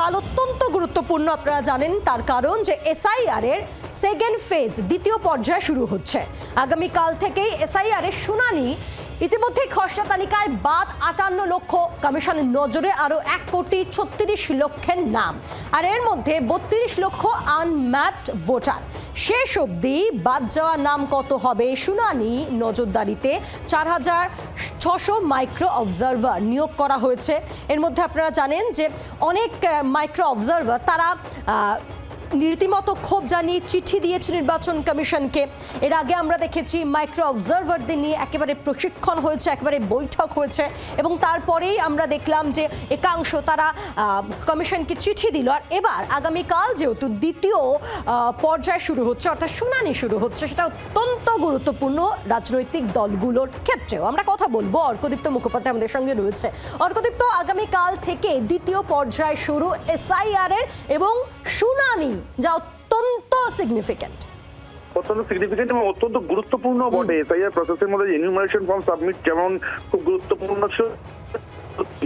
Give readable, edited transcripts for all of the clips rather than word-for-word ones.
কাল অত্যন্ত গুরুত্বপূর্ণ, আপনারা জানেন, তার কারণ যে এসআইআর এর সেকেন্ড ফেজ দ্বিতীয় পর্যায় শুরু হচ্ছে। আগামীকাল থেকেই এসআইআর এর শুনানি। ইতিমধ্যে খসড়া তালিকায় বাদ 58 লক্ষ, কমিশনের নজরে আরো 1,36,00,000 নাম, আর এর মধ্যে 32 লক্ষ আনম্যাপড ভোটার। শেষ অবধি বাদ যাওয়া নাম কত হবে শুনানি নজরদারিতে 4,600 মাইক্রো অবজারভার নিয়োগ করা হয়েছে। এর মধ্যে আপনারা জানেন যে অনেক মাইক্রো অবজারভার তারা রীতিমতো ক্ষোভ জানিয়ে চিঠি দিয়েছে নির্বাচন কমিশনকে। এর আগে আমরা দেখেছি মাইক্রো অবজারভারদের নিয়ে একেবারে প্রশিক্ষণ হয়েছে, একেবারে বৈঠক হয়েছে, এবং তারপরেই আমরা দেখলাম যে একাংশ তারা কমিশনকে চিঠি দিল। আর এবার আগামীকাল যেহেতু দ্বিতীয় পর্যায় শুরু হচ্ছে, অর্থাৎ শুনানি শুরু হচ্ছে, সেটা অত্যন্ত গুরুত্বপূর্ণ রাজনৈতিক দলগুলোর ক্ষেত্রেও। আমরা কথা বলবো, অর্কদীপ্ত মুখোপাধ্যায় আমাদের সঙ্গে রয়েছে। অর্কদীপ্ত, আগামীকাল থেকে দ্বিতীয় পর্যায় শুরু এসআইআর এর, এবং শুনানি যা অত্যন্ত সিগনিফিক্যান্ট এবং অত্যন্ত গুরুত্বপূর্ণ বটে। এসআইআর প্রসেসের মধ্যে এনিউমারেশন ফর্ম সাবমিট যেমন খুব গুরুত্বপূর্ণ ছিল,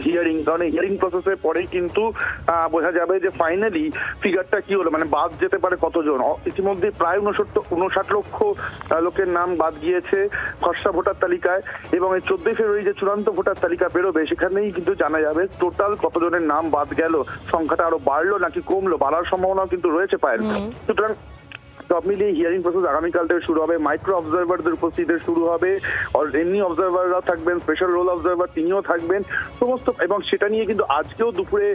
হিয়ারিং, কারণ হিয়ারিং প্রসেসের পরেই কিন্তু বোঝা যাবে যে ফাইনালি ফিগারটা কি হলো, মানে বাদ যেতে পারে কতজন। ইতিমধ্যে প্রায় 59 লক্ষ লোকের নাম বাদ গিয়েছে খসড়া ভোটার তালিকায়, এবং এই 14 ফেব্রুয়ারি যে চূড়ান্ত ভোটার তালিকা বেরোবে সেখানেই কিন্তু জানা যাবে টোটাল কতজনের নাম বাদ গেল, সংখ্যাটা আরো বাড়লো নাকি কমলো, বাড়ার সম্ভাবনাও কিন্তু রয়েছে পায়ের। সুতরাং সব মিলিয়ে হিয়ারিং প্রসেস আগামীকাল থেকে শুরু হবে। মাইক্রো অবজারভারদের উপস্থিতিতে শুরু হবে, আর এমনি অবজারভাররা থাকবেন, স্পেশাল রোল অবজারভার তিনিও থাকবেন সমস্ত। এবং সেটা নিয়ে কিন্তু আজকেও দুপুরে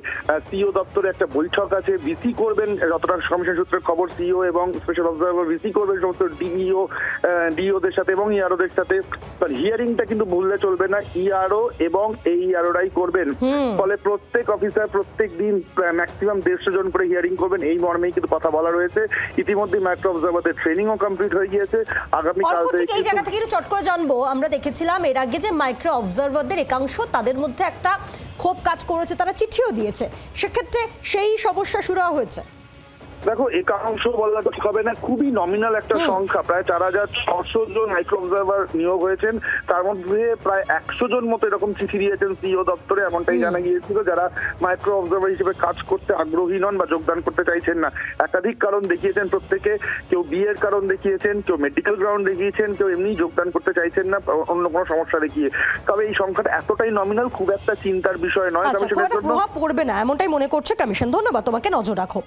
সিইও দপ্তরে একটা বৈঠক আছে, ভিসি করবেন যতটা কমিশন সূত্রের খবর, সিইও এবং স্পেশাল অবজারভার ভিসি করবেন সমস্ত ডিইওদের সাথে এবং ইআরওদের সাথে। হিয়ারিংটা কিন্তু ভুললে চলবে না, ইআরও এবং এই ইআরওরাই করবেন। ফলে প্রত্যেক অফিসার প্রত্যেক দিন ম্যাক্সিমাম 150 জন করে হিয়ারিং করবেন, এই মর্মেই কিন্তু কথা বলা রয়েছে। ইতিমধ্যে অবজারভারদের ট্রেনিংও কমপ্লিট হয়ে গিয়েছে। আগামীকাল থেকে এই জায়গা থেকে চট করে জানবো, আমরা দেখেছিলাম এর আগে যে মাইক্রো অবজারভারদের একাংশ, তাদের মধ্যে একটা ক্ষোভ কাজ করেছে, তারা চিঠিও দিয়েছে, সেক্ষেত্রে সেই সমস্যা শুরু হয়েছে। দেখো, একাংশ বলা তো ঠিক হবে না, খুবই নমিনাল একটা সংখ্যা, প্রায় 4,600 জন মাইক্রো অবজারভার নিয়োগ হয়েছেন। তার মধ্যে প্রায় 100 জন মতো এরকম চিঠি দিয়েছেন সিইও দপ্তরে, এমনটাই জানা গিয়েছিল, যারা মাইক্রো অবজারভার হিসেবে কাজ করতে আগ্রহী নন বা যোগদান করতে চাইছেন না। একাধিক কারণ দেখিয়েছেন প্রত্যেকে, কেউ বিয়ের কারণ দেখিয়েছেন, কেউ মেডিকেল গ্রাউন্ড দেখিয়েছেন, কেউ এমনি যোগদান করতে চাইছেন না অন্য কোনো সমস্যা দেখিয়ে। তবে এই সংখ্যাটা এতটাই নমিনাল, খুব একটা চিন্তার বিষয় নয়। তবে সেটার জন্য প্রভাব পড়বে না এমনটাই মনে করছে কমিশন। ধন্যবাদ তোমাকে, নজর রাখো।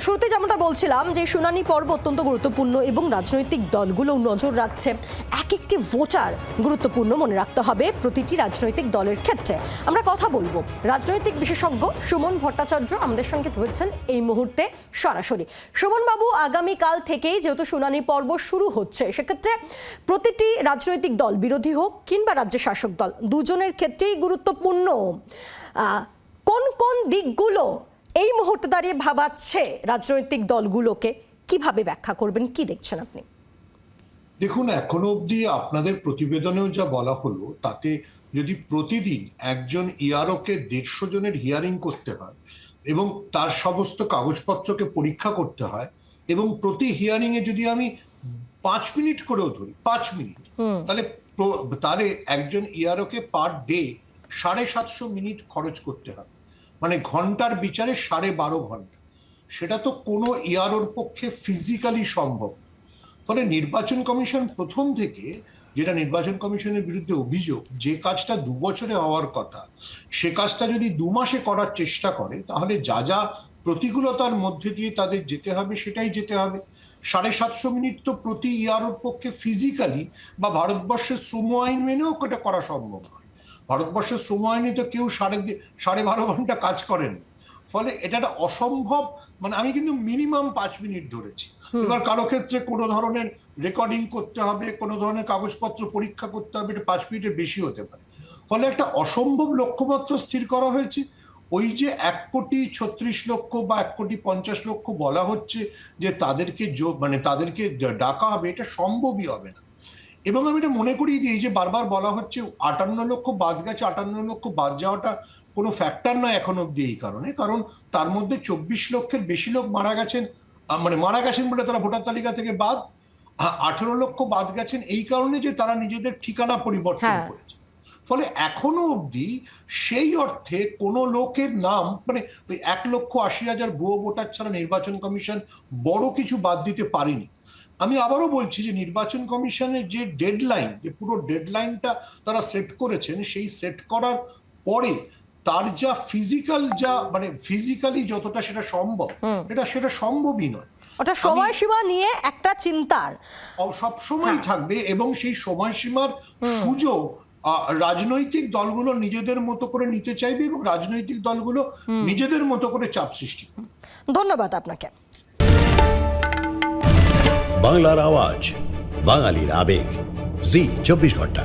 শুরুতে যেমনটা বলছিলাম যে শুনানি পর্ব অত্যন্ত গুরুত্বপূর্ণ এবং রাজনৈতিক দলগুলো নজর রাখছে। এক একটি ভোটার গুরুত্বপূর্ণ, মনে রাখতে হবে প্রতিটি রাজনৈতিক দলের ক্ষেত্রে। আমরা কথা বলবো, রাজনৈতিক বিশেষজ্ঞ সুমন ভট্টাচার্য আমাদের সঙ্গে রয়েছেন এই মুহূর্তে সরাসরি। সুমন বাবু, আগামীকাল থেকেই যেহেতু শুনানি পর্ব শুরু হচ্ছে, সেক্ষেত্রে প্রতিটি রাজনৈতিক দল, বিরোধী হোক কিংবা রাজ্য শাসক দল, দুজনের ক্ষেত্রেই গুরুত্বপূর্ণ। কোন কোন দিকগুলো এই মুহূর্তে দাঁড়িয়ে ভাবাচ্ছে রাজনৈতিক দলগুলোকে, কিভাবে ব্যাখ্যা করবেন, কি দেখছেন আপনি? দেখুন, এখনো অবধি আপনাদের প্রতিবেদনেও যা বলা হলো, তাতে যদি প্রতিদিন একজন ইআরওকে 150 জনের হিয়ারিং করতে হয় এবং তার সমস্ত কাগজপত্রকে পরীক্ষা করতে হয়, এবং প্রতি হিয়ারিং এ যদি আমি 5 মিনিট করেও ধরি, 5 মিনিট, তাহলে একজন ইআরওকে পার ডে 750 মিনিট খরচ করতে হবে, মানে ঘন্টার বিচারে 12.5 ঘন্টা। সেটা তো কোনো ইআরওর পক্ষে ফিজিক্যালি সম্ভব। ফলে নির্বাচন কমিশন প্রথম থেকে, যেটা নির্বাচন কমিশনের বিরুদ্ধে অভিযোগ, যে কাজটা 2 বছরে হওয়ার কথা সে কাজটা যদি 2 মাসে করার চেষ্টা করে, তাহলে যা যা প্রতিকূলতার মধ্যে দিয়ে তাদের যেতে হবে সেটাই যেতে হবে। 750 মিনিট তো প্রতি ইআরওর পক্ষে ফিজিক্যালি বা ভারতবর্ষের শ্রম আইন মেনেও এটা করা সম্ভব নয়। ভারতবর্ষের শ্রম আইনে তো কেউ 12.5 ঘন্টা কাজ করেন। ফলে এটা একটা অসম্ভব, মানে আমি কিন্তু মিনিমাম 5 মিনিট ধরেছি। এবার কারো ক্ষেত্রে কোনো ধরনের রেকর্ডিং করতে হবে, কোনো ধরনের কাগজপত্র পরীক্ষা করতে হবে, এটা 5 মিনিটের বেশি হতে পারে। ফলে একটা অসম্ভব লক্ষ্যমাত্রা স্থির করা হয়েছে। ওই যে 1,36,00,000 বা 1,50,00,000 বলা হচ্ছে যে তাদেরকে তাদেরকে ডাকা হবে, এটা সম্ভবই হবে না। এবং আমি এটা মনে করি যে এই যে বারবার বলা হচ্ছে 58 লক্ষ বাদ গেছে, 58 লক্ষ বাদ যাওয়াটা কোনো ফ্যাক্টর নয় এখন অব্দি, এই কারণ তার মধ্যে 24 লক্ষের বেশি লোক মারা গেছেন বলে তারা ভোটার তালিকা থেকে বাদ। 18 লক্ষ বাদ গেছেন এই কারণে যে তারা নিজেদের ঠিকানা পরিবর্তন করেছে। ফলে এখনো অবধি সেই অর্থে কোনো লোকের নাম মানে ওই 1,80,000 ভুয়ো ভোটার ছাড়া নির্বাচন কমিশন বড় কিছু বাদ দিতে পারেনি। আমি আবারও বলছি যে নির্বাচন কমিশনের যে ডেডলাইন, যে পুরো ডেডলাইনটা তারা সেট করেছেন, সেই সেট করার পরে তার যা ফিজিক্যালি যতটা সেটা সম্ভব, সেটা সম্ভবই নয়। ওটা সময়সীমা নিয়ে একটা চিন্তার সবসময় থাকবে, এবং সেই সময়সীমার সুযোগ রাজনৈতিক দলগুলো নিজেদের মতো করে নিতে চাইবে এবং রাজনৈতিক দলগুলো নিজেদের মতো করে চাপ সৃষ্টি করবে। ধন্যবাদ আপনাকে। বাংলার আওয়াজ, বাঙালির আবেগ, জি 24 ঘন্টা।